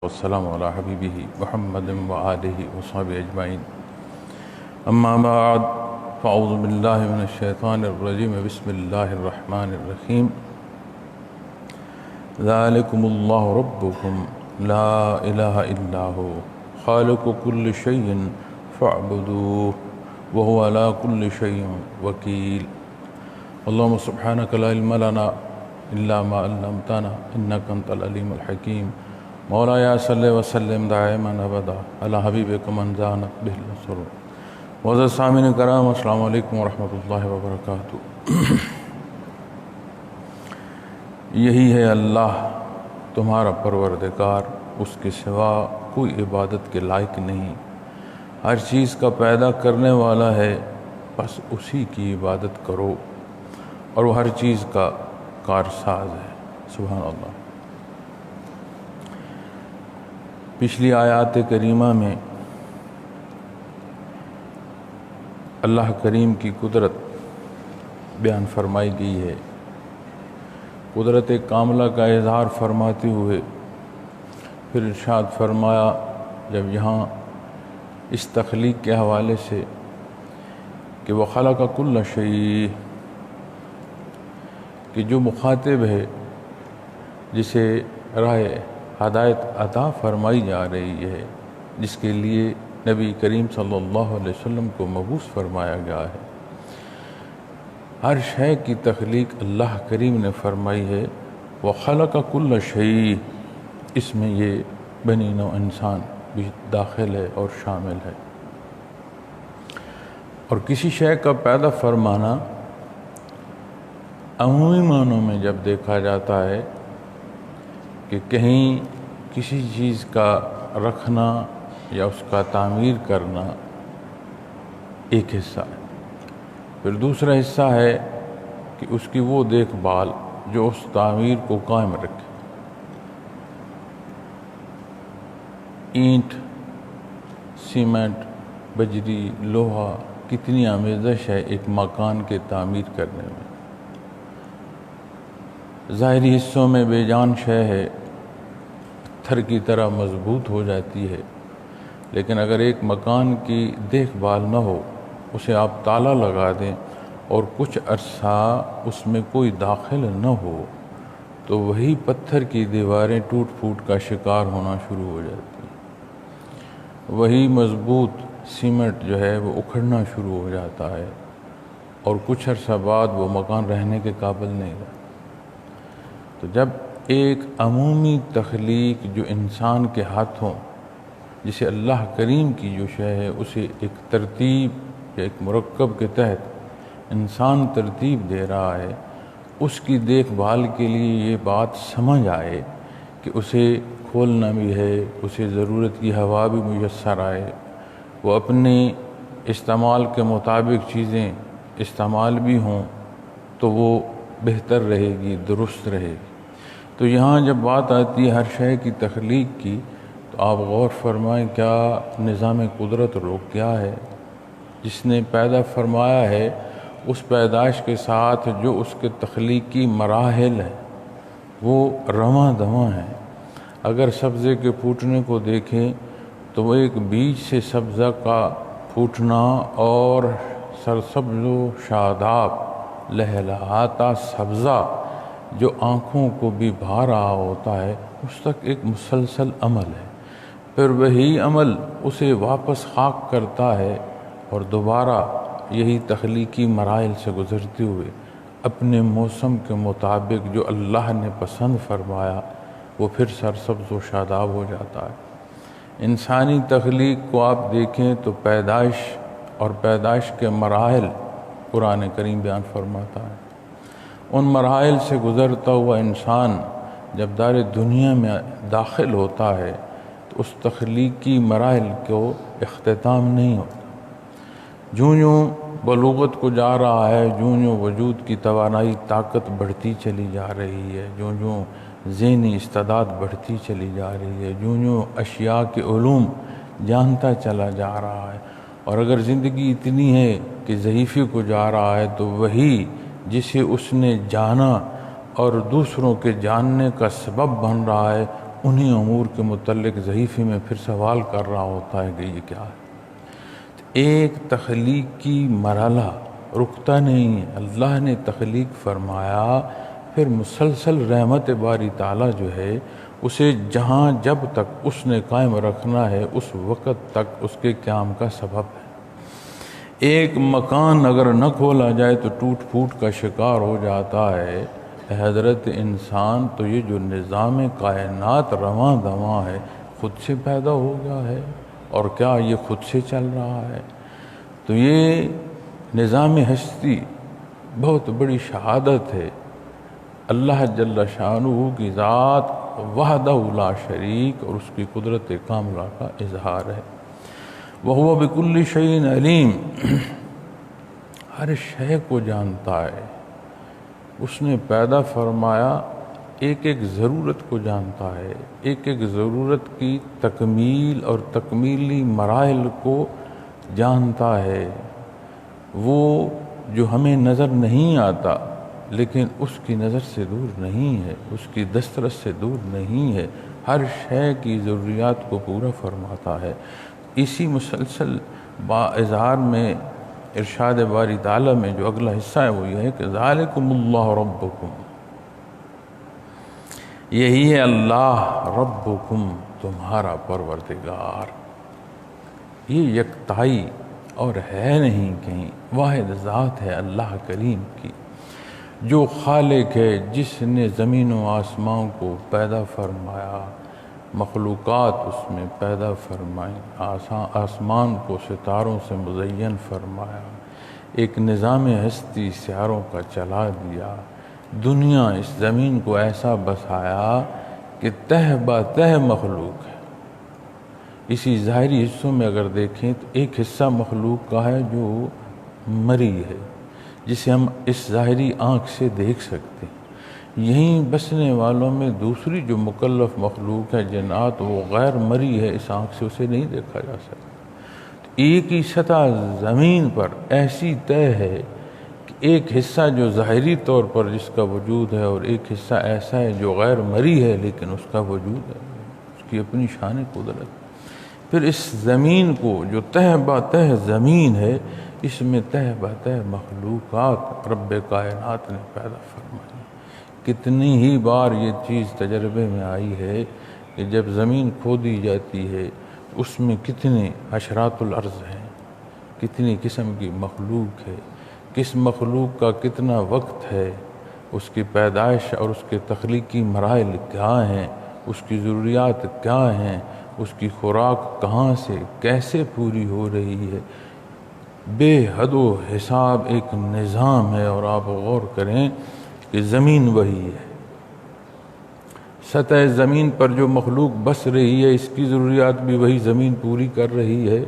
والسلام على حبيبه محمد وآله وصحبه أجمعين. أما بعد فأعوذ بالله من الشيطان الرجيم. بسم الله الرحمن الرحيم. ذلكم الله ربكم لا إله إلا هو خالق كل شيء فاعبدوه وهو على كل شيء وكيل. اللهم سبحانك لا علم لنا إلا ما علمتنا إنك أنت العليم الحكيم. مولایا صلی وسلم دائما ابدا علی حبیبک من زانت به السرور. معزز سامعین کرام، السلام علیکم ورحمۃ اللہ وبرکاتہ. یہی ہے اللہ تمہارا پروردگار، اس کے سوا کوئی عبادت کے لائق نہیں. ہر چیز کا پیدا کرنے والا ہے، بس اسی کی عبادت کرو، اور وہ ہر چیز کا کارساز ہے. سبحان اللہ. پچھلی آیات کریمہ میں اللہ کریم کی قدرت بیان فرمائی گئی ہے. قدرت کاملہ کا اظہار فرماتے ہوئے پھر ارشاد فرمایا، جب یہاں اس تخلیق کے حوالے سے کہ وہ خلق کل شیء، کہ جو مخاطب ہے، جسے راہ ہدایت عطا فرمائی جا رہی ہے، جس کے لیے نبی کریم صلی اللہ علیہ وسلم کو مبعوث فرمایا گیا ہے، ہر شے کی تخلیق اللہ کریم نے فرمائی ہے. وَخَلَقَ كُلَّ شَيْءٍ، اس میں یہ بنی نوع انسان بھی داخل ہے اور شامل ہے. اور کسی شے کا پیدا فرمانا عمومی معنوں میں جب دیکھا جاتا ہے کہ کہیں کسی چیز کا رکھنا یا اس کا تعمیر کرنا ایک حصہ ہے، پھر دوسرا حصہ ہے کہ اس کی وہ دیکھ بھال جو اس تعمیر کو قائم رکھے. اینٹ، سیمنٹ، بجری، لوہا، کتنی آمیزش ہے ایک مکان کے تعمیر کرنے میں. ظاہری حصوں میں بے جان شے ہے، پتھر کی طرح مضبوط ہو جاتی ہے، لیکن اگر ایک مکان کی دیکھ بھال نہ ہو، اسے آپ تالا لگا دیں اور کچھ عرصہ اس میں کوئی داخل نہ ہو، تو وہی پتھر کی دیواریں ٹوٹ پھوٹ کا شکار ہونا شروع ہو جاتی ہیں. وہی مضبوط سیمنٹ جو ہے وہ اکھڑنا شروع ہو جاتا ہے، اور کچھ عرصہ بعد وہ مکان رہنے کے قابل نہیں رہتا. تو جب ایک عمومی تخلیق جو انسان کے ہاتھوں، جسے اللہ کریم کی جو شے ہے اسے ایک ترتیب یا ایک مرکب کے تحت انسان ترتیب دے رہا ہے، اس کی دیکھ بھال کے لیے یہ بات سمجھ آئے کہ اسے کھولنا بھی ہے، اسے ضرورت کی ہوا بھی میسر آئے، وہ اپنے استعمال کے مطابق چیزیں استعمال بھی ہوں تو وہ بہتر رہے گی، درست رہے گی. تو یہاں جب بات آتی ہے ہر شے کی تخلیق کی، تو آپ غور فرمائیں کیا نظام قدرت روک کیا ہے. جس نے پیدا فرمایا ہے، اس پیدائش کے ساتھ جو اس کے تخلیقی مراحل ہیں وہ رواں دواں ہیں. اگر سبزے کے پھوٹنے کو دیکھیں تو وہ ایک بیج سے سبزہ کا پھوٹنا اور سرسبز و شاداب لہلہاتا سبزہ جو آنکھوں کو بھی بھا رہا ہوتا ہے، اس تک ایک مسلسل عمل ہے. پھر وہی عمل اسے واپس خاک کرتا ہے اور دوبارہ یہی تخلیقی مراحل سے گزرتے ہوئے اپنے موسم کے مطابق جو اللہ نے پسند فرمایا وہ پھر سرسبز و شاداب ہو جاتا ہے. انسانی تخلیق کو آپ دیکھیں تو پیدائش اور پیدائش کے مراحل قرآن کریم بیان فرماتا ہے. ان مراحل سے گزرتا ہوا انسان جب دار دنیا میں داخل ہوتا ہے تو اس تخلیقی مراحل کو اختتام نہیں ہوتا. جوں جوں بلوغت کو جا رہا ہے، جوں جوں وجود کی توانائی طاقت بڑھتی چلی جا رہی ہے، جوں جوں ذہنی استعداد بڑھتی چلی جا رہی ہے، جوں جوں اشیاء کے علوم جانتا چلا جا رہا ہے، اور اگر زندگی اتنی ہے کہ ضعیفی کو جا رہا ہے تو وہی جسے اس نے جانا اور دوسروں کے جاننے کا سبب بن رہا ہے، انہی امور کے متعلق ضعیفی میں پھر سوال کر رہا ہوتا ہے کہ یہ کیا ہے۔ ایک تخلیقی مرحلہ رکتا نہیں ہے، اللہ نے تخلیق فرمایا، پھر مسلسل رحمت باری تعالیٰ جو ہے اسے جہاں جب تک اس نے قائم رکھنا ہے اس وقت تک اس کے قیام کا سبب ہے۔ ایک مکان اگر نہ کھولا جائے تو ٹوٹ پھوٹ کا شکار ہو جاتا ہے۔ حضرت انسان تو یہ جو نظام کائنات رواں دواں ہے خود سے پیدا ہو گیا ہے، اور کیا یہ خود سے چل رہا ہے؟ تو یہ نظام ہستی بہت بڑی شہادت ہے۔ اللہ جل شانہ کی ذات وحدہ لا شریک اور اس کی قدرت کاملہ کا اظہار ہے۔ وَهُوَ بِكُلِّ شَيْءٍ عَلِيمٌ، ہر شے کو جانتا ہے۔ اس نے پیدا فرمایا، ایک ایک ضرورت کو جانتا ہے، ایک ایک ضرورت کی تکمیل اور تکمیلی مراحل کو جانتا ہے۔ وہ جو ہمیں نظر نہیں آتا لیکن اس کی نظر سے دور نہیں ہے، اس کی دسترس سے دور نہیں ہے، ہر شے کی ضروریات کو پورا فرماتا ہے۔ اسی مسلسل با اظہار میں ارشاد باری تعالیٰ میں جو اگلا حصہ ہے وہ یہ ہے کہ ذالکم اللہ ربکم، یہی ہے اللہ ربکم، تمہارا پروردگار۔ یہ یکتائی اور ہے نہیں کہیں، واحد ذات ہے اللہ کریم کی، جو خالق ہے، جس نے زمین و آسمان کو پیدا فرمایا، مخلوقات اس میں پیدا فرمائی، آسمان کو ستاروں سے مزین فرمایا، ایک نظام ہستی سیاروں کا چلا دیا، دنیا اس زمین کو ایسا بسایا کہ تہ با تہ مخلوق ہے۔ اسی ظاہری حصوں میں اگر دیکھیں تو ایک حصہ مخلوق کا ہے جو مری ہے، جسے ہم اس ظاہری آنکھ سے دیکھ سکتے ہیں۔ یہیں بسنے والوں میں دوسری جو مکلف مخلوق ہے جنات، وہ غیر مری ہے، اس آنکھ سے اسے نہیں دیکھا جا سکتا۔ ایک ہی سطح زمین پر ایسی طے ہے کہ ایک حصہ جو ظاہری طور پر جس کا وجود ہے اور ایک حصہ ایسا ہے جو غیر مری ہے لیکن اس کا وجود ہے، اس کی اپنی شان قدرت۔ پھر اس زمین کو جو تہ با تہ زمین ہے، اس میں تہ با تہ مخلوقات رب کائنات نے پیدا فرمائی۔ کتنی ہی بار یہ چیز تجربے میں آئی ہے کہ جب زمین کھودی جاتی ہے اس میں کتنے حشرات الارض ہیں، کتنی قسم کی مخلوق ہے، کس مخلوق کا کتنا وقت ہے، اس کی پیدائش اور اس کے تخلیقی مراحل کیا ہیں، اس کی ضروریات کیا ہیں، اس کی خوراک کہاں سے کیسے پوری ہو رہی ہے، بے حد و حساب ایک نظام ہے۔ اور آپ غور کریں کہ زمین وہی ہے، سطح زمین پر جو مخلوق بس رہی ہے اس کی ضروریات بھی وہی زمین پوری کر رہی ہے،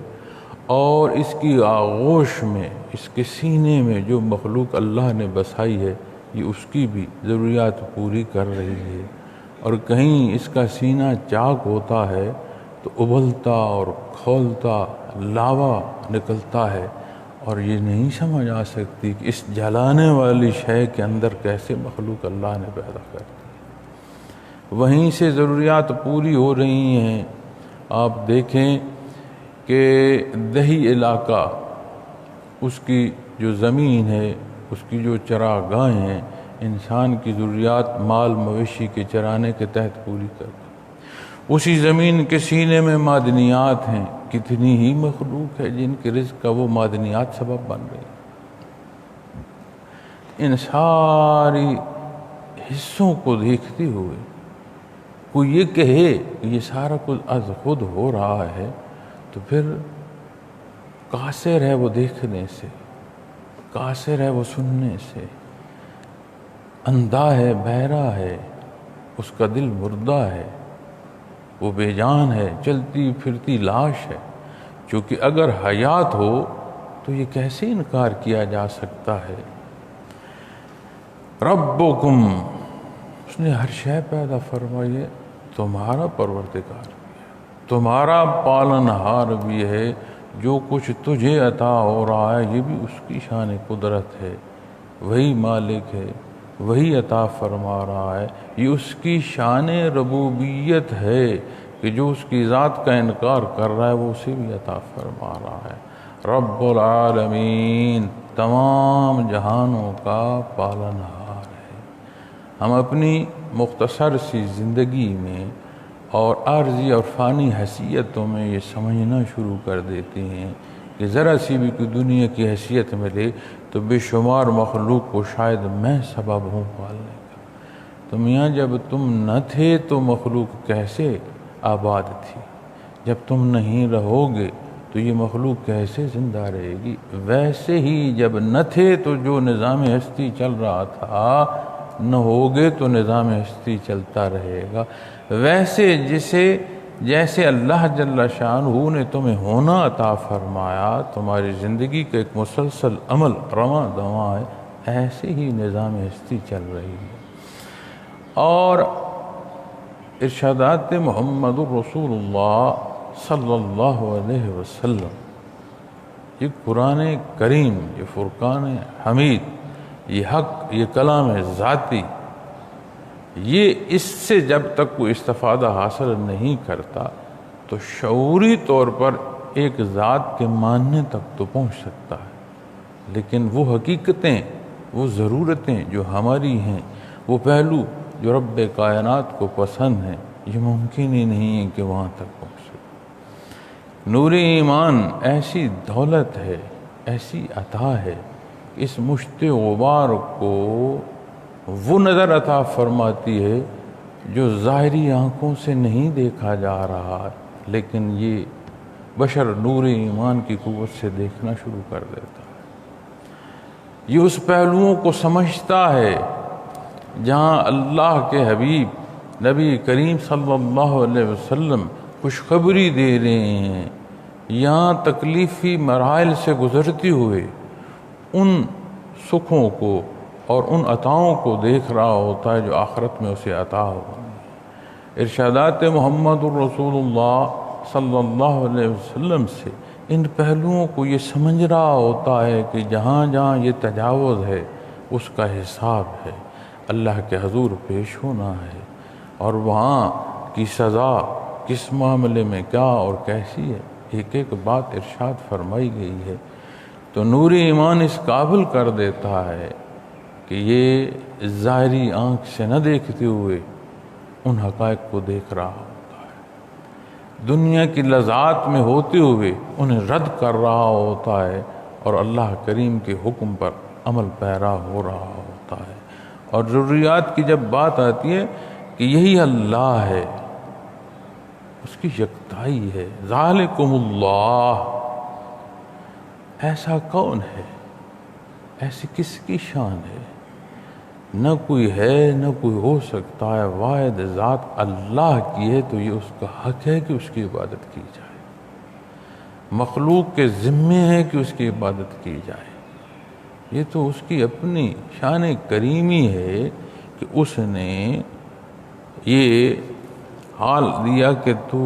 اور اس کی آغوش میں، اس کے سینے میں جو مخلوق اللہ نے بسائی ہے یہ اس کی بھی ضروریات پوری کر رہی ہے۔ اور کہیں اس کا سینہ چاک ہوتا ہے تو ابلتا اور کھولتا لاوا نکلتا ہے، اور یہ نہیں سمجھ آ سکتی کہ اس جلانے والی شے کے اندر کیسے مخلوق اللہ نے پیدا کر دی۔ وہیں سے ضروریات پوری ہو رہی ہیں۔ آپ دیکھیں کہ دیہی علاقہ، اس کی جو زمین ہے، اس کی جو چراگاہیں ہیں، انسان کی ضروریات مال مویشی کے چرانے کے تحت پوری کرتی۔ اسی زمین کے سینے میں معدنیات ہیں، کتنی ہی مخلوق ہے جن کے رزق کا وہ معدنیات سبب بن رہی۔ ان ساری حصوں کو دیکھتے ہوئے کوئی یہ کہے کہ یہ سارا کچھ از خود ہو رہا ہے تو پھر قاصر ہے وہ دیکھنے سے، قاصر ہے وہ سننے سے، اندھا ہے، بہرا ہے، اس کا دل مردہ ہے، وہ بے جان ہے، چلتی پھرتی لاش ہے۔ چونکہ اگر حیات ہو تو یہ کیسے انکار کیا جا سکتا ہے؟ ربکم، اس نے ہر شے پیدا فرمائی ہے، تمہارا پروردگار بھی ہے، تمہارا پالنہار بھی ہے، جو کچھ تجھے عطا ہو رہا ہے یہ بھی اس کی شان قدرت ہے، وہی مالک ہے، وہی عطا فرما رہا ہے۔ یہ اس کی شان ربوبیت ہے کہ جو اس کی ذات کا انکار کر رہا ہے وہ اسے بھی عطا فرما رہا ہے۔ رب العالمین، تمام جہانوں کا پالنہار ہے۔ ہم اپنی مختصر سی زندگی میں اور عارضی اور فانی حیثیتوں میں یہ سمجھنا شروع کر دیتے ہیں کہ ذرا سی بھی کوئی دنیا کی حیثیت ملے تو بے شمار مخلوق کو شاید میں سبب ہوں پالنے کا۔ تو میاں جب تم نہ تھے تو مخلوق کیسے آباد تھی؟ جب تم نہیں رہو گے تو یہ مخلوق کیسے زندہ رہے گی؟ ویسے ہی جب نہ تھے تو جو نظام ہستی چل رہا تھا، نہ ہوگے تو نظام ہستی چلتا رہے گا۔ ویسے جیسے اللہ جل شانہ نے تمہیں ہونا عطا فرمایا، تمہاری زندگی کا ایک مسلسل عمل رواں دواں ہے، ایسے ہی نظام ہستی چل رہی ہے۔ اور ارشادات محمد رسول اللہ صلی اللہ علیہ وسلم، یہ قرآن کریم، یہ فرقان حمید، یہ حق، یہ کلام ذاتی، یہ اس سے جب تک کوئی استفادہ حاصل نہیں کرتا تو شعوری طور پر ایک ذات کے ماننے تک تو پہنچ سکتا ہے، لیکن وہ حقیقتیں، وہ ضرورتیں جو ہماری ہیں، وہ پہلو جو رب کائنات کو پسند ہیں، یہ ممکن ہی نہیں ہے کہ وہاں تک پہنچ سکے۔ نور ایمان ایسی دولت ہے، ایسی عطا ہے، اس مشت غبار کو وہ نظر عطا فرماتی ہے جو ظاہری آنکھوں سے نہیں دیکھا جا رہا، لیکن یہ بشر نور ایمان کی قوت سے دیکھنا شروع کر دیتا ہے۔ یہ اس پہلوؤں کو سمجھتا ہے جہاں اللہ کے حبیب نبی کریم صلی اللہ علیہ وسلم خوشخبری دے رہے ہیں، یہاں تکلیفی مراحل سے گزرتی ہوئے ان سکھوں کو اور ان عطاؤں کو دیکھ رہا ہوتا ہے جو آخرت میں اسے عطا ہوگا۔ ارشادات محمد الرسول اللہ صلی اللہ علیہ وسلم سے ان پہلوؤں کو یہ سمجھ رہا ہوتا ہے کہ جہاں جہاں یہ تجاوز ہے اس کا حساب ہے، اللہ کے حضور پیش ہونا ہے، اور وہاں کی سزا کس معاملے میں کیا اور کیسی ہے، ایک ایک بات ارشاد فرمائی گئی ہے۔ تو نور ایمان اس قابل کر دیتا ہے کہ یہ ظاہری آنکھ سے نہ دیکھتے ہوئے ان حقائق کو دیکھ رہا ہوتا ہے، دنیا کی لذات میں ہوتے ہوئے انہیں رد کر رہا ہوتا ہے، اور اللہ کریم کے حکم پر عمل پیرا ہو رہا ہوتا ہے۔ اور ضروریات کی جب بات آتی ہے کہ یہی اللہ ہے، اس کی یکتائی ہے، ذالکم اللہ، ایسا کون ہے، ایسی کس کی شان ہے؟ نہ کوئی ہے، نہ کوئی ہو سکتا ہے، واحد ذات اللہ کی ہے، تو یہ اس کا حق ہے کہ اس کی عبادت کی جائے، مخلوق کے ذمے ہے کہ اس کی عبادت کی جائے۔ یہ تو اس کی اپنی شان کریمی ہے کہ اس نے یہ حال دیا کہ تو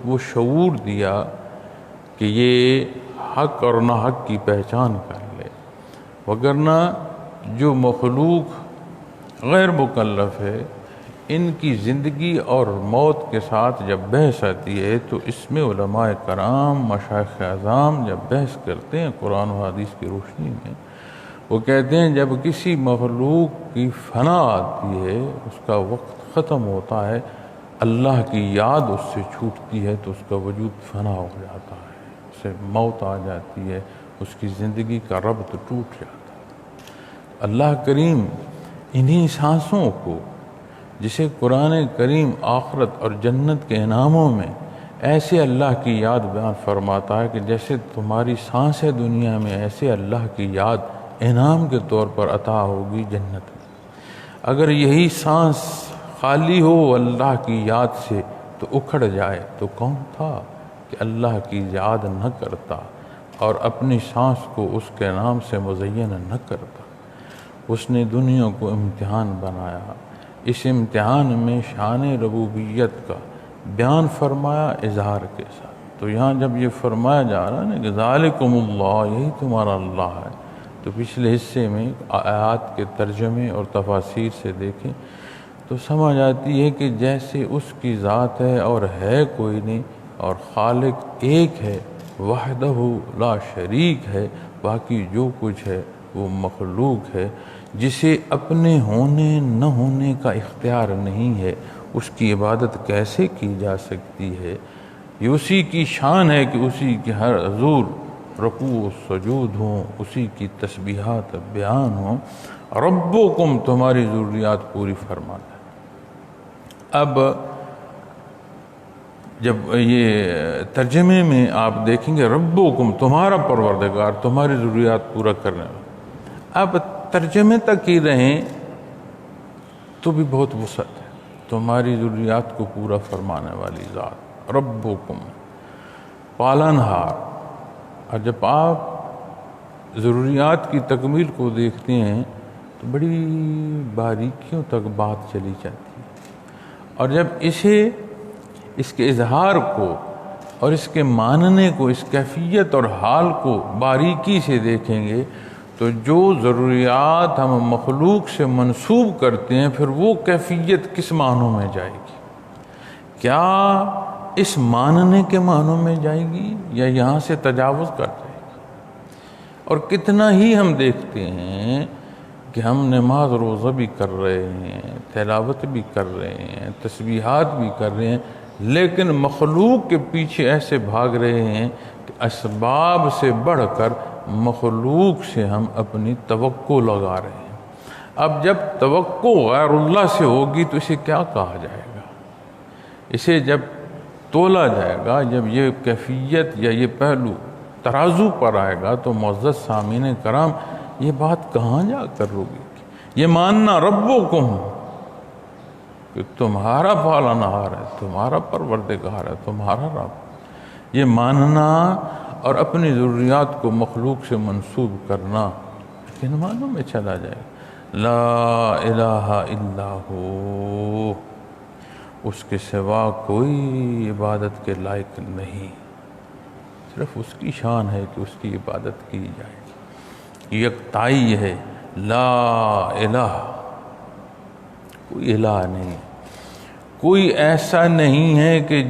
وہ شعور دیا کہ یہ حق اور نہ حق کی پہچان کر لے، وگرنہ جو مخلوق غیر مکلف ہے، ان کی زندگی اور موت کے ساتھ جب بحث آتی ہے تو اس میں علماء کرام، مشائخ اعظام جب بحث کرتے ہیں قرآن و حدیث کی روشنی میں، وہ کہتے ہیں جب کسی مخلوق کی فنا آتی ہے، اس کا وقت ختم ہوتا ہے، اللہ کی یاد اس سے چھوٹتی ہے تو اس کا وجود فنا ہو جاتا ہے، اسے موت آ جاتی ہے، اس کی زندگی کا ربط ٹوٹ جاتا ہے۔ اللہ کریم انہی سانسوں کو، جسے قرآن کریم آخرت اور جنت کے انعاموں میں ایسے اللہ کی یاد بیان فرماتا ہے کہ جیسے تمہاری سانس ہے دنیا میں، ایسے اللہ کی یاد انعام کے طور پر عطا ہوگی جنت میں۔ اگر یہی سانس خالی ہو اللہ کی یاد سے تو اکھڑ جائے تو کون تھا کہ اللہ کی یاد نہ کرتا اور اپنی سانس کو اس کے نام سے مزین نہ کرتا۔ اس نے دنیا کو امتحان بنایا، اس امتحان میں شان ربوبیت کا بیان فرمایا اظہار کے ساتھ۔ تو یہاں جب یہ فرمایا جا رہا ہے نا کہ ذالکم اللہ، یہی تمہارا اللہ ہے، تو تو پچھلے حصے میں آیات کے ترجمے اور تفاسیر سے دیکھیں تو سمجھ آتی ہے کہ جیسے اس کی ذات ہے اور ہے کوئی نہیں، اور خالق ایک ہے، وحدہ لا شریک ہے، باقی جو کچھ ہے وہ مخلوق ہے، جسے اپنے ہونے نہ ہونے کا اختیار نہیں ہے، اس کی عبادت کیسے کی جا سکتی ہے؟ یہ اسی کی شان ہے کہ اسی کے ہر حضور رکوع و سجود ہوں، اسی کی تسبیحات بیان ہوں۔ ربکم تمہاری ضروریات پوری فرماتا ہے۔ اب جب یہ ترجمے میں آپ دیکھیں گے ربکم تمہارا پروردگار تمہاری ضروریات پورا کرنے والا، اب ترجمے تک ہی رہیں تو بھی بہت وسعت ہے، تمہاری ضروریات کو پورا فرمانے والی ذات ربکم پالنہار۔ اور جب آپ ضروریات کی تکمیل کو دیکھتے ہیں تو بڑی باریکیوں تک بات چلی جاتی ہے، اور جب اس کے اظہار کو اور اس کے ماننے کو، اس کیفیت اور حال کو باریکی سے دیکھیں گے تو جو ضروریات ہم مخلوق سے منسوب کرتے ہیں پھر وہ کیفیت کس معنوں میں جائے گی؟ کیا اس ماننے کے معنوں میں جائے گی یا یہاں سے تجاوز کر جائے گی؟ اور کتنا ہی ہم دیکھتے ہیں کہ ہم نماز روزہ بھی کر رہے ہیں، تلاوت بھی کر رہے ہیں، تسبیحات بھی کر رہے ہیں، لیکن مخلوق کے پیچھے ایسے بھاگ رہے ہیں کہ اسباب سے بڑھ کر مخلوق سے ہم اپنی توقع لگا رہے ہیں۔ اب جب توقع غیر اللہ سے ہوگی تو اسے کیا کہا جائے گا؟ اسے جب تولا جائے گا، جب یہ کیفیت یا یہ پہلو ترازو پر آئے گا تو معزز سامعین کرام یہ بات کہاں جا کر روگی؟ یہ ماننا ربکم کہ تمہارا پالنہار ہے، تمہارا پروردگار ہے، تمہارا رب، یہ ماننا اور اپنی ضروریات کو مخلوق سے منسوب کرنا کن معنوں میں چلا جائے؟ لا الہ الا ہو، اس کے سوا کوئی عبادت کے لائق نہیں، صرف اس کی شان ہے کہ اس کی عبادت کی جائے، یکتائی ہے، لا الہ، کوئی الہ نہیں، کوئی ایسا نہیں ہے کہ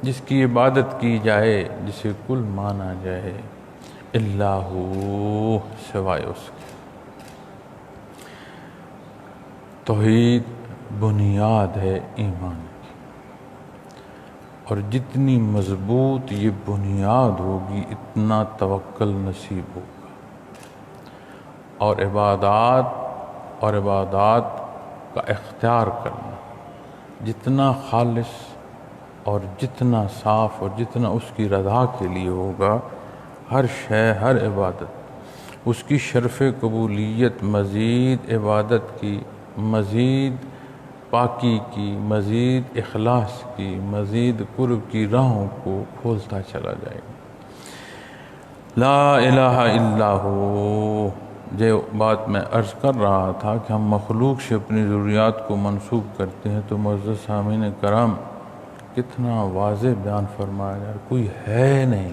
جس کی عبادت کی جائے، جسے کل مانا جائے، الا ہو، سوائے اس کے۔ توحید بنیاد ہے ایمان کی، اور جتنی مضبوط یہ بنیاد ہوگی اتنا توکل نصیب ہوگا، اور عبادات کا اختیار کرنا جتنا خالص اور جتنا صاف اور جتنا اس کی رضا کے لیے ہوگا، ہر شے، ہر عبادت اس کی شرف قبولیت مزید عبادت کی، مزید پاکی کی، مزید اخلاص کی، مزید قرب کی راہوں کو کھولتا چلا جائے گا۔ لا الہ الا ہو، جو بات میں عرض کر رہا تھا کہ ہم مخلوق سے اپنی ضروریات کو منسوب کرتے ہیں تو معزز سامعین کرام کتنا واضح بیان فرمایا جائے، کوئی ہے نہیں،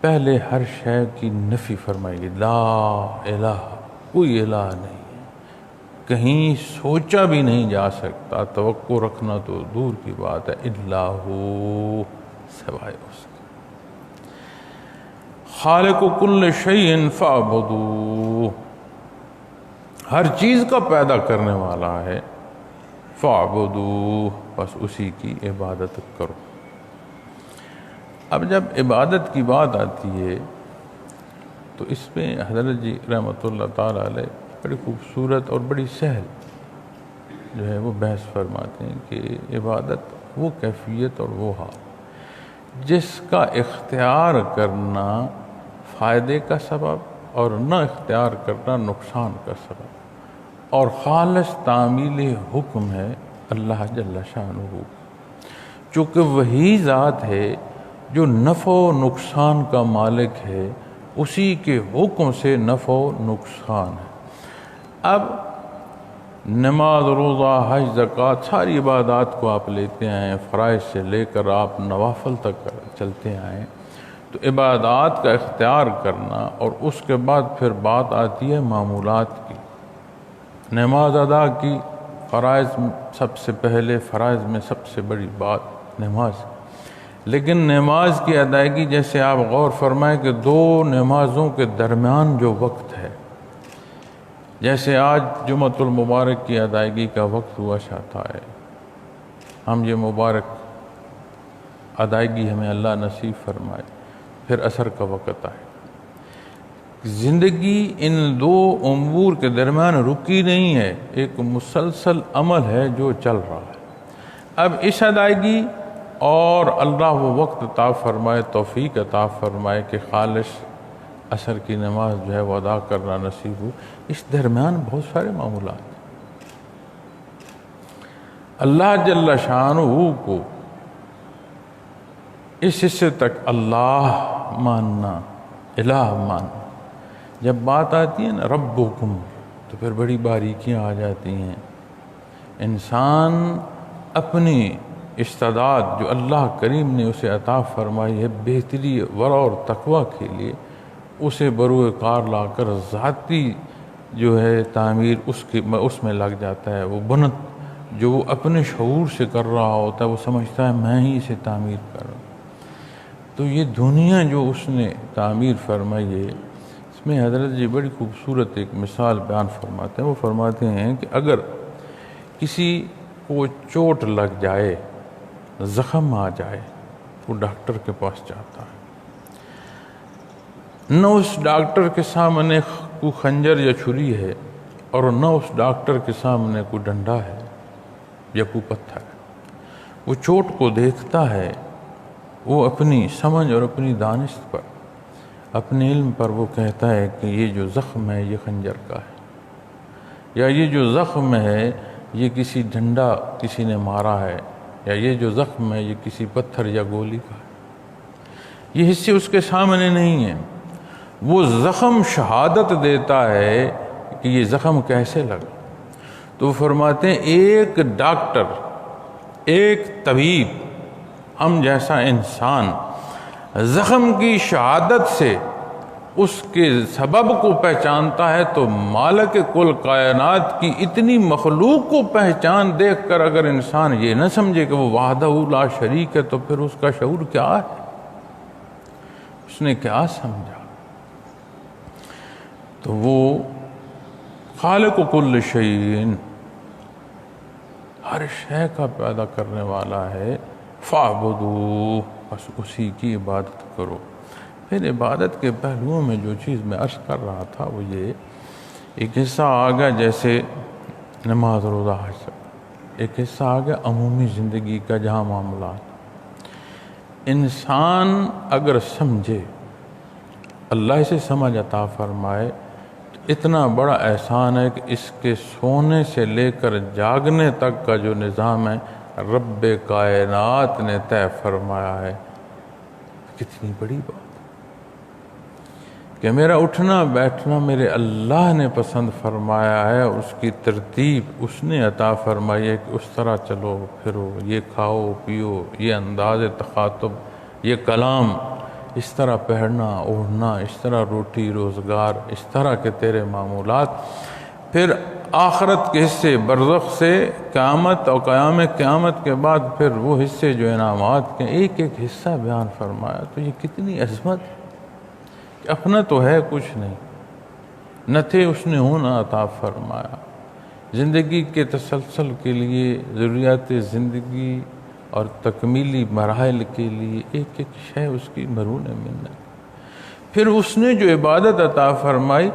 پہلے ہر شے کی نفی فرمائی گئی، لا الہ، کوئی الہ نہیں، کہیں سوچا بھی نہیں جا سکتا، توقع رکھنا تو دور کی بات ہے، الا ہو، سوائے اس کے۔ خالق کل شیء فاعبدوہ، ہر چیز کا پیدا کرنے والا ہے، فاعبدوہ، بس اسی کی عبادت کرو۔ اب جب عبادت کی بات آتی ہے تو اس میں حضرت جی رحمۃ اللہ تعالیٰ علیہ بڑی خوبصورت اور بڑی سہل جو ہے وہ بحث فرماتے ہیں کہ عبادت وہ کیفیت اور وہ حال جس کا اختیار کرنا فائدے کا سبب اور نہ اختیار کرنا نقصان کا سبب، اور خالص تعمیل حکم ہے اللہ جل شانہ، چونکہ وہی ذات ہے جو نفع و نقصان کا مالک ہے، اسی کے حکم سے نفع و نقصان ہے۔ اب نماز، روزہ، حج، زکوٰۃ، ساری عبادات کو آپ لیتے آئیں، فرائض سے لے کر آپ نوافل تک چلتے آئیں، تو عبادات کا اختیار کرنا، اور اس کے بعد پھر بات آتی ہے معمولات کی۔ نماز ادا کی، فرائض سب سے پہلے، فرائض میں سب سے بڑی بات نماز، لیکن نماز کی ادائیگی جیسے آپ غور فرمائیں کہ دو نمازوں کے درمیان جو وقت ہے، جیسے آج جمعۃ المبارک کی ادائیگی کا وقت ہوا چاہتا ہے، ہم یہ مبارک ادائیگی ہمیں اللہ نصیب فرمائے، پھر عصر کا وقت آئے۔ زندگی ان دو امور کے درمیان رکی نہیں ہے، ایک مسلسل عمل ہے جو چل رہا ہے۔ اب اس ادائیگی اور اللہ وہ وقت عطا فرمائے، توفیق عطا فرمائے کہ خالص عصر کی نماز جو ہے وہ ادا کرنا نصیب ہو، اس درمیان بہت سارے معمولات ہیں۔ اللہ جل شانہ کو اس حصے تک اللہ ماننا، الہ ماننا، جب بات آتی ہے نا ربکم، تو پھر بڑی باریکیاں آ جاتی ہیں۔ انسان اپنی استعداد جو اللہ کریم نے اسے عطا فرمائی ہے بہتری ورع اور تقوی کے لیے، اسے بروئے کار لا کر ذاتی جو ہے تعمیر اس میں لگ جاتا ہے۔ وہ بنت جو وہ اپنے شعور سے کر رہا ہوتا ہے، وہ سمجھتا ہے میں ہی اسے تعمیر کر رہا ہوں۔ تو یہ دنیا جو اس نے تعمیر فرمائی ہے، اس میں حضرت جی بڑی خوبصورت ایک مثال بیان فرماتے ہیں۔ وہ فرماتے ہیں کہ اگر کسی کو چوٹ لگ جائے، زخم آ جائے، وہ ڈاکٹر کے پاس جاتا ہے، نہ اس ڈاکٹر کے سامنے کوئی خنجر یا چھری ہے، اور نہ اس ڈاکٹر کے سامنے کوئی ڈنڈا ہے یا کوئی پتھر ہے۔ وہ چوٹ کو دیکھتا ہے، وہ اپنی سمجھ اور اپنی دانست پر، اپنے علم پر وہ کہتا ہے کہ یہ جو زخم ہے یہ خنجر کا ہے، یا یہ جو زخم ہے یہ کسی ڈنڈا کسی نے مارا ہے، یا یہ جو زخم ہے یہ کسی پتھر یا گولی کا ہے۔ یہ حصے اس کے سامنے نہیں ہیں۔ وہ زخم شہادت دیتا ہے کہ یہ زخم کیسے لگا۔ تو وہ فرماتے ہیں ایک ڈاکٹر، ایک طبیب، ہم جیسا انسان زخم کی شہادت سے اس کے سبب کو پہچانتا ہے، تو مالک کل کائنات کی اتنی مخلوق کو پہچان دیکھ کر اگر انسان یہ نہ سمجھے کہ وہ وحدہ لا شریک ہے، تو پھر اس کا شعور کیا ہے؟ اس نے کیا سمجھا؟ تو وہ خالق کل شیء، ہر شے کا پیدا کرنے والا ہے، فاعبدوہ، بس اسی کی عبادت کرو۔ پھر عبادت کے پہلوؤں میں جو چیز میں عرض کر رہا تھا وہ یہ ایک حصہ آ گیا جیسے نماز روزہ حج، ایک حصہ آ گیا عمومی زندگی کا جہاں معاملات۔ انسان اگر سمجھے، اللہ اسے سمجھ عطا فرمائے، تو اتنا بڑا احسان ہے کہ اس کے سونے سے لے کر جاگنے تک کا جو نظام ہے رب کائنات نے طے فرمایا ہے۔ کتنی بڑی بات کہ میرا اٹھنا بیٹھنا میرے اللہ نے پسند فرمایا ہے، اس کی ترتیب اس نے عطا فرمائی ہے کہ اس طرح چلو پھرو، یہ کھاؤ پیو، یہ انداز تخاطب، یہ کلام، اس طرح پہننا اوڑھنا، اس طرح روٹی روزگار، اس طرح کے تیرے معمولات۔ پھر آخرت کے حصے برزخ سے قیامت اور قیام قیامت کے بعد پھر وہ حصے جو انعامات کے ایک ایک حصہ بیان فرمایا۔ تو یہ کتنی عظمت ہے کہ اپنا تو ہے کچھ نہیں، نہ تھے اس نے ہونا عطا فرمایا۔ زندگی کے تسلسل کے لیے، ضروریات زندگی اور تکمیلی مراحل کے لیے ایک ایک شے اس کی مرہون منت۔ پھر اس نے جو عبادت عطا فرمائی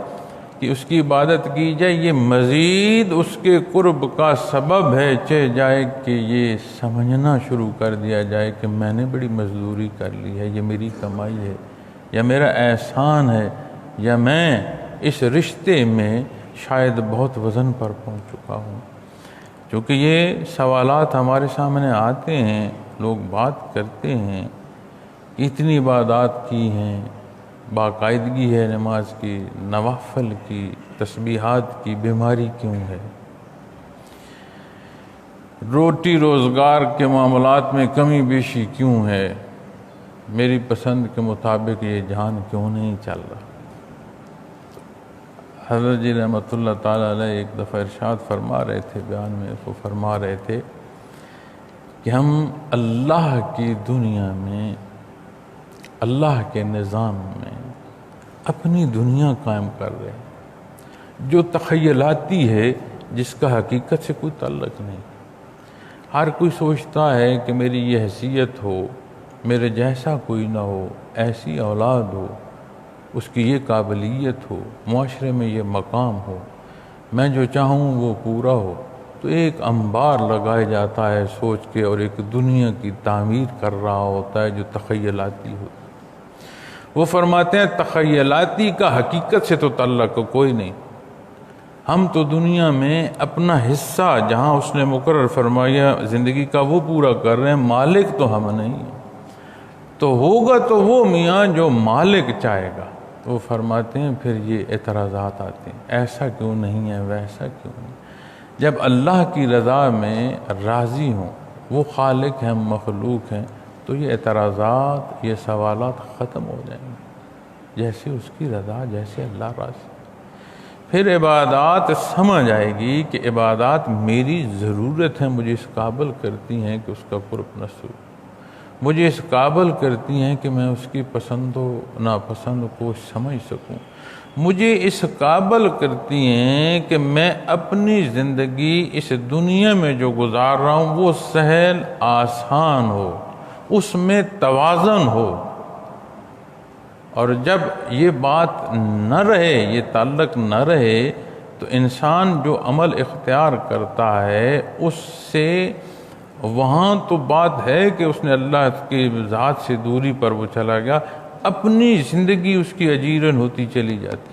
کہ اس کی عبادت کی جائے، یہ مزید اس کے قرب کا سبب ہے، چہ جائے کہ یہ سمجھنا شروع کر دیا جائے کہ میں نے بڑی مزدوری کر لی ہے، یہ میری کمائی ہے، یا میرا احسان ہے، یا میں اس رشتے میں شاید بہت وزن پر پہنچ چکا ہوں۔ چونکہ یہ سوالات ہمارے سامنے آتے ہیں، لوگ بات کرتے ہیں، اتنی عبادات کی ہیں، باقاعدگی ہے نماز کی، نوافل کی، تسبیحات کی، بیماری کیوں ہے؟ روٹی روزگار کے معاملات میں کمی بیشی کیوں ہے؟ میری پسند کے مطابق یہ جہان کیوں نہیں چل رہا؟ حضرت جی رحمۃ اللہ تعالیٰ علیہ ایک دفعہ ارشاد فرما رہے تھے، بیان میں وہ فرما رہے تھے کہ ہم اللہ کی دنیا میں، اللہ کے نظام میں اپنی دنیا قائم کر رہے ہیں جو تخیلاتی ہے، جس کا حقیقت سے کوئی تعلق نہیں۔ ہر کوئی سوچتا ہے کہ میری یہ حیثیت ہو، میرے جیسا کوئی نہ ہو، ایسی اولاد ہو، اس کی یہ قابلیت ہو، معاشرے میں یہ مقام ہو، میں جو چاہوں وہ پورا ہو، تو ایک انبار لگایا جاتا ہے سوچ کے، اور ایک دنیا کی تعمیر کر رہا ہوتا ہے جو تخیلاتی ہوتی۔ وہ فرماتے ہیں تخیلاتی کا حقیقت سے تو تعلق کوئی نہیں، ہم تو دنیا میں اپنا حصہ جہاں اس نے مقرر فرمایا زندگی کا وہ پورا کر رہے ہیں، مالک تو ہم نہیں ہیں۔ تو ہوگا تو وہ میاں جو مالک چاہے گا۔ وہ فرماتے ہیں پھر یہ اعتراضات آتے ہیں، ایسا کیوں نہیں ہے، ویسا کیوں نہیں۔ جب اللہ کی رضا میں راضی ہوں، وہ خالق ہیں، مخلوق ہیں، تو یہ اعتراضات، یہ سوالات ختم ہو جائیں گے، جیسے اس کی رضا، جیسے اللہ راضی۔ پھر عبادات سمجھ آئے گی کہ عبادات میری ضرورت ہے، مجھے اس قابل کرتی ہیں کہ اس کا قرب نصیب، مجھے اس قابل کرتی ہیں کہ میں اس کی پسند و ناپسند کو سمجھ سکوں، مجھے اس قابل کرتی ہیں کہ میں اپنی زندگی اس دنیا میں جو گزار رہا ہوں وہ سہل آسان ہو، اس میں توازن ہو۔ اور جب یہ بات نہ رہے، یہ تعلق نہ رہے، تو انسان جو عمل اختیار کرتا ہے اس سے وہاں تو بات ہے کہ اس نے اللہ کی ذات سے دوری پر وہ چلا گیا، اپنی زندگی اس کی اجیرن ہوتی چلی جاتی۔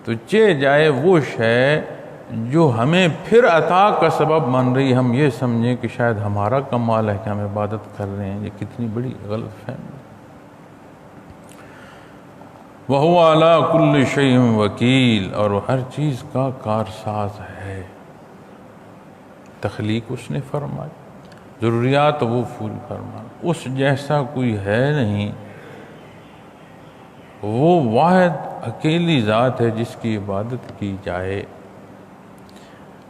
تو چہ جائے وہ شے جو ہمیں پھر عطا کا سبب مان رہی، ہم یہ سمجھیں کہ شاید ہمارا کمال ہے کہ ہم عبادت کر رہے ہیں، یہ کتنی بڑی غلط فہمی۔ وَهُوَ عَلَىٰ كُلِّ شَيْءٍ وَكِيلٌ، اور وہ ہر چیز کا کارساز ہے۔ تخلیق اس نے فرمائی، ضروریات وہ پوری فرمائی، اس جیسا کوئی ہے نہیں، وہ واحد اکیلی ذات ہے جس کی عبادت کی جائے۔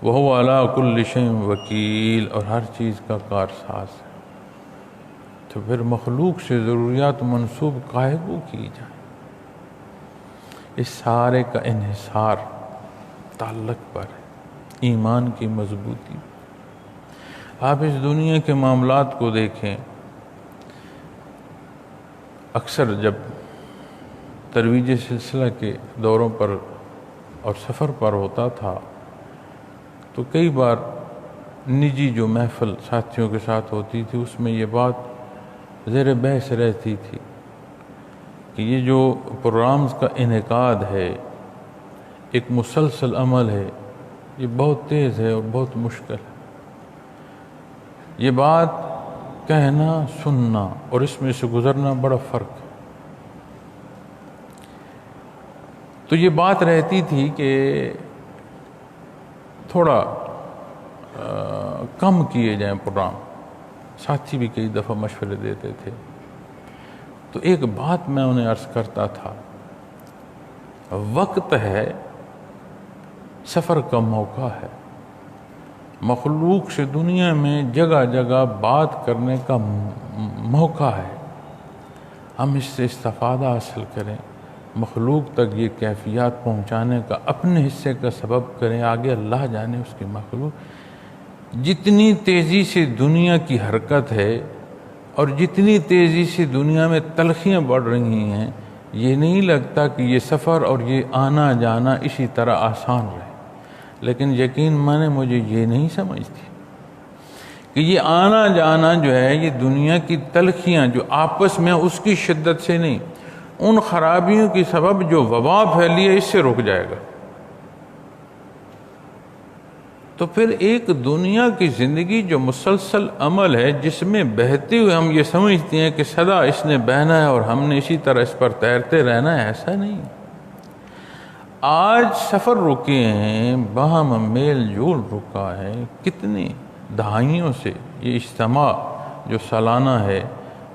وَهُوَ عَلَىٰ كُلِّ شَيْءٍ وَكِيلٌ، اور ہر چیز کا کارساز ہے۔ تو پھر مخلوق سے ضروریات منسوب کاہے کو کی جائے؟ اس سارے کا انحصار تعلق پر ہے، ایمان کی مضبوطی۔ آپ اس دنیا کے معاملات کو دیکھیں، اکثر جب ترویج سلسلہ کے دوروں پر اور سفر پر ہوتا تھا تو کئی بار نجی جو محفل ساتھیوں کے ساتھ ہوتی تھی اس میں یہ بات زیر بحث رہتی تھی کہ یہ جو پروگرامز کا انعقاد ہے، ایک مسلسل عمل ہے، یہ بہت تیز ہے اور بہت مشکل ہے۔ یہ بات کہنا، سننا اور اس میں سے گزرنا بڑا فرق ہے۔ تو یہ بات رہتی تھی کہ تھوڑا کم کیے جائیں پروگرام، ساتھی بھی کئی دفعہ مشورے دیتے تھے۔ تو ایک بات میں انہیں عرض کرتا تھا، وقت ہے، سفر کا موقع ہے، مخلوق سے دنیا میں جگہ جگہ بات کرنے کا موقع ہے، ہم اس سے استفادہ حاصل کریں، مخلوق تک یہ کیفیات پہنچانے کا اپنے حصے کا سبب کریں، آگے اللہ جانے اس کی مخلوق۔ جتنی تیزی سے دنیا کی حرکت ہے اور جتنی تیزی سے دنیا میں تلخیاں بڑھ رہی ہیں، یہ نہیں لگتا کہ یہ سفر اور یہ آنا جانا اسی طرح آسان رہے، لیکن یقین مانے مجھے یہ نہیں سمجھتی کہ یہ آنا جانا جو ہے یہ دنیا کی تلخیاں جو آپس میں اس کی شدت سے نہیں، ان خرابیوں کی سبب جو وبا پھیلی ہے اس سے رک جائے گا۔ تو پھر ایک دنیا کی زندگی جو مسلسل عمل ہے جس میں بہتے ہوئے ہم یہ سمجھتے ہیں کہ سدا اس نے بہنا ہے اور ہم نے اسی طرح اس پر تیرتے رہنا ہے، ایسا نہیں۔ آج سفر رکے ہیں، باہم میل جول رکا ہے، کتنی دہائیوں سے یہ اجتماع جو سالانہ ہے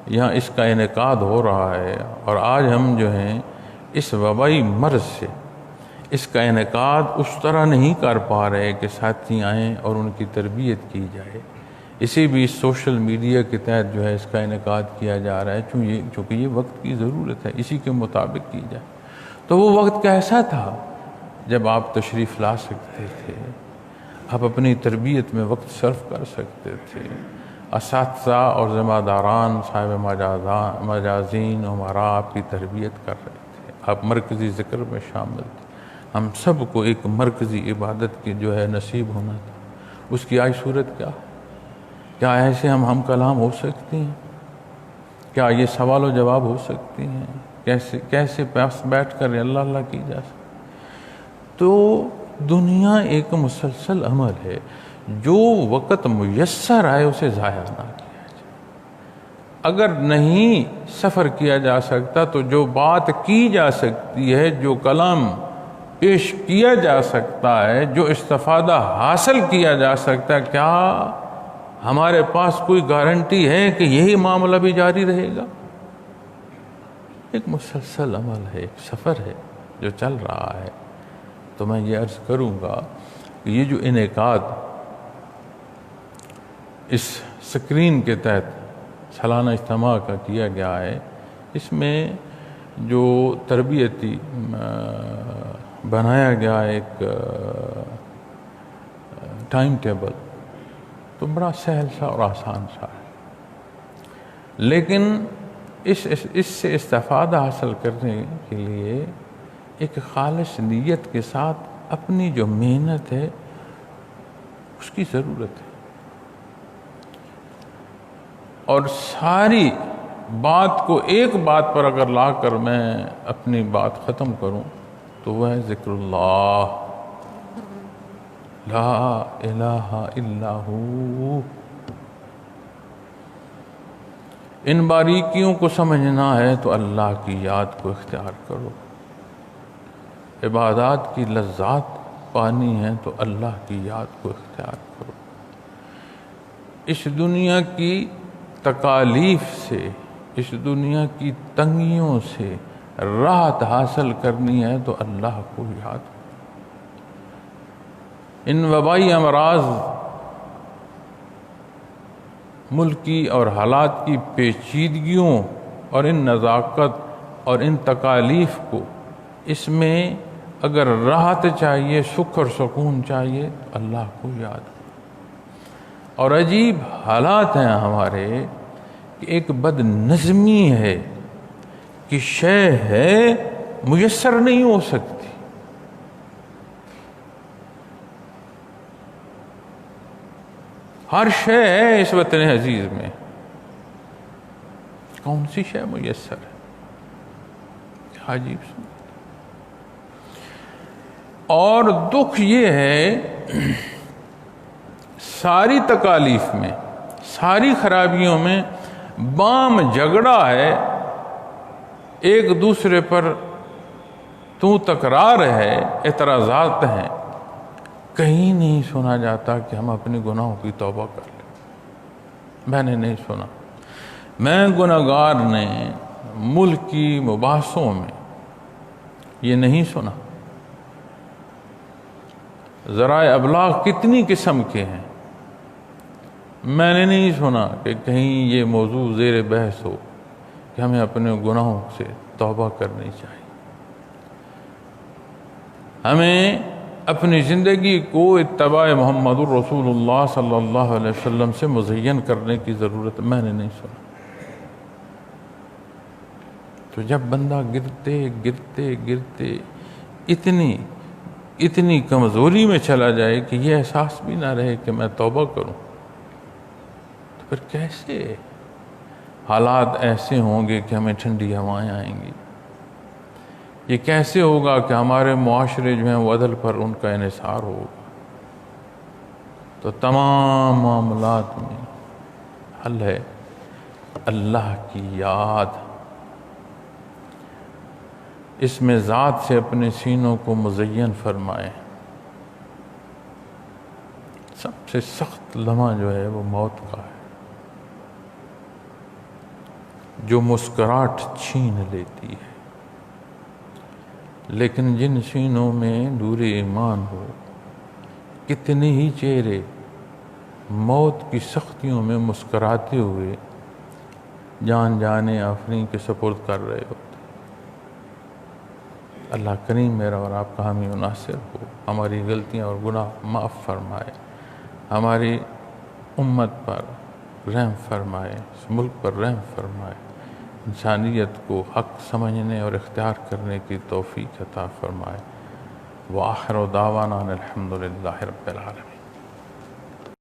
یہاں اس کا انعقاد ہو رہا ہے، اور آج ہم جو ہیں اس وبائی مرض سے اس کا انعقاد اس طرح نہیں کر پا رہے کہ ساتھی آئیں اور ان کی تربیت کی جائے، اسی بھی سوشل میڈیا کے تحت جو ہے اس کا انعقاد کیا جا رہا ہے، چونکہ یہ وقت کی ضرورت ہے، اسی کے مطابق کی جائے۔ تو وہ وقت کیسا تھا جب آپ تشریف لا سکتے تھے، آپ اپنی تربیت میں وقت صرف کر سکتے تھے، اساتذہ اور ذمہ داران صاحب مجازین عمرا آپ کی تربیت کر رہے تھے، آپ مرکزی ذکر میں شامل تھے، ہم سب کو ایک مرکزی عبادت کی جو ہے نصیب ہونا تھا۔ اس کی آج صورت کیا ہے؟ کیا ایسے ہم کلام ہو سکتے ہیں؟ کیا یہ سوال و جواب ہو سکتے ہیں؟ کیسے پاس بیٹھ کر اللہ اللہ کی جا سکتی؟ تو دنیا ایک مسلسل عمل ہے، جو وقت میسر آئے اسے ضائع نہ کیا جائے۔ اگر نہیں سفر کیا جا سکتا تو جو بات کی جا سکتی ہے، جو کلام پیش کیا جا سکتا ہے، جو استفادہ حاصل کیا جا سکتا ہے، کیا ہمارے پاس کوئی گارنٹی ہے کہ یہی معاملہ بھی جاری رہے گا؟ ایک مسلسل عمل ہے، ایک سفر ہے جو چل رہا ہے۔ تو میں یہ عرض کروں گا کہ یہ جو انعقاد اس سکرین کے تحت سالانہ اجتماع کا کیا گیا ہے، اس میں جو تربیتی بنایا گیا ایک ٹائم ٹیبل، تو بڑا سہل سا اور آسان سا ہے، لیکن اس سے استفادہ حاصل کرنے کے لیے ایک خالص نیت کے ساتھ اپنی جو محنت ہے اس کی ضرورت ہے۔ اور ساری بات کو ایک بات پر اگر لا کر میں اپنی بات ختم کروں تو وہ ہے ذکر اللہ، لا الہ الا ہو۔ ان باریکیوں کو سمجھنا ہے تو اللہ کی یاد کو اختیار کرو، عبادات کی لذات پانی ہے تو اللہ کی یاد کو اختیار کرو۔ اس دنیا کی تکالیف سے، اس دنیا کی تنگیوں سے راحت حاصل کرنی ہے تو اللہ کو یاد کرو۔ ان وبائی امراض، ملکی اور حالات کی پیچیدگیوں اور ان نزاکت اور ان تکالیف کو، اس میں اگر راحت چاہیے، سکھ اور سکون چاہیے تو اللہ کو یاد کرو۔ اور عجیب حالات ہیں ہمارے کہ ایک بد نظمی ہے کہ شے ہے میسر نہیں ہو سکتی۔ ہر شے ہے اس وطن عزیز میں، کون سی شے میسر ہے؟ کیا عجیب سن۔ اور دکھ یہ ہے، ساری تکالیف میں، ساری خرابیوں میں بام جھگڑا ہے، ایک دوسرے پر تو تکرار ہے، اعتراضات ہیں، کہیں نہیں سنا جاتا کہ ہم اپنے گناہوں کی توبہ کر لیں۔ میں نے نہیں سنا، میں گناہگار نے ملک کی مباحثوں میں یہ نہیں سنا۔ ذرائع ابلاغ کتنی قسم کے ہیں، میں نے نہیں سنا کہ کہیں یہ موضوع زیر بحث ہو کہ ہمیں اپنے گناہوں سے توبہ کرنی چاہیے۔ ہمیں اپنی زندگی کو اتباع محمد الرسول اللہ صلی اللہ علیہ وسلم سے مزین کرنے کی ضرورت، میں نے نہیں سنا۔ تو جب بندہ گرتے گرتے گرتے اتنی کمزوری میں چلا جائے کہ یہ احساس بھی نہ رہے کہ میں توبہ کروں، تو پھر کیسے حالات ایسے ہوں گے کہ ہمیں ٹھنڈی ہوائیں آئیں گی؟ یہ کیسے ہوگا کہ ہمارے معاشرے جو ہیں وہ عدل پر ان کا انحصار ہوگا؟ تو تمام معاملات میں حل ہے اللہ کی یاد۔ اس میں ذات سے اپنے سینوں کو مزین فرمائیں۔ سب سے سخت لمحہ جو ہے وہ موت کا ہے۔ جو مسکراہٹ چھین لیتی ہے، لیکن جن سینوں میں نور ایمان ہو، کتنے ہی چہرے موت کی سختیوں میں مسکراتے ہوئے جان جانے آفرین کے سپرد کر رہے ہوتے۔ اللہ کریم میرا اور آپ کا حامی و ناصر ہو، ہماری غلطیاں اور گناہ معاف فرمائے، ہماری امت پر رحم فرمائے، اس ملک پر رحم فرمائے، انسانیت کو حق سمجھنے اور اختیار کرنے کی توفیق عطا فرمائے۔ وآخر دعوانا الحمدللہ رب العالمین۔